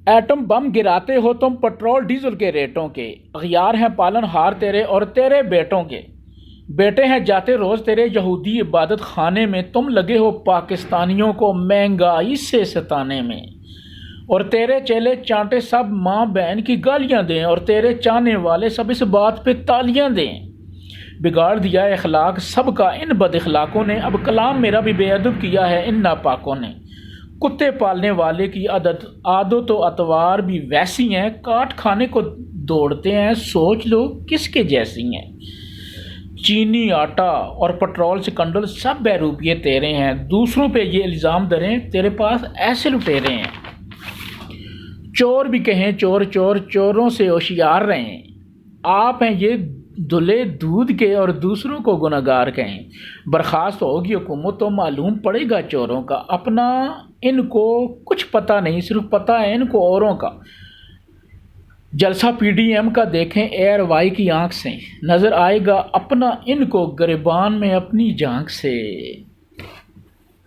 Atom bomb گراتے ہو تم petrol diesel کے ریٹوں کے، اغیار ہیں پالن ہار تیرے اور تیرے بیٹوں کے، بیٹے ہیں جاتے روز تیرے یہودی عبادت خانے میں، تم لگے ہو پاکستانیوں کو مہنگائی سے ستانے میں، اور تیرے چیلے چانٹے سب ماں بہن کی گالیاں دیں، اور تیرے چاہنے والے سب اس بات پہ تالیاں دیں۔ بگاڑ دیا اخلاق سب کا ان بد اخلاقوں نے، اب کلام میرا بھی بے ادب کیا ہے ان ناپاکوں نے۔ کتے پالنے والے کی عادت و اطوار بھی ویسی ہیں، کاٹ کھانے کو دوڑتے ہیں، سوچ لو کس کے جیسی ہیں۔ چینی آٹا اور پٹرول سکنڈل سب بے روپیے تیرے ہیں، دوسروں پہ یہ الزام دھریں تیرے پاس ایسے لٹیرے ہیں۔ چور بھی کہیں چور چور، چوروں سے ہوشیار رہیں، آپ ہیں یہ دھلے دودھ کے اور دوسروں کو گنہگار کہیں۔ برخاست ہوگی حکومت تو معلوم پڑے گا چوروں کا، اپنا ان کو کچھ پتہ نہیں، صرف پتہ ہے ان کو اوروں کا۔ جلسہ پی ڈی ایم کا دیکھیں ایئر وائی کی آنکھ سے، نظر آئے گا اپنا ان کو گریبان میں اپنی جانکھ سے۔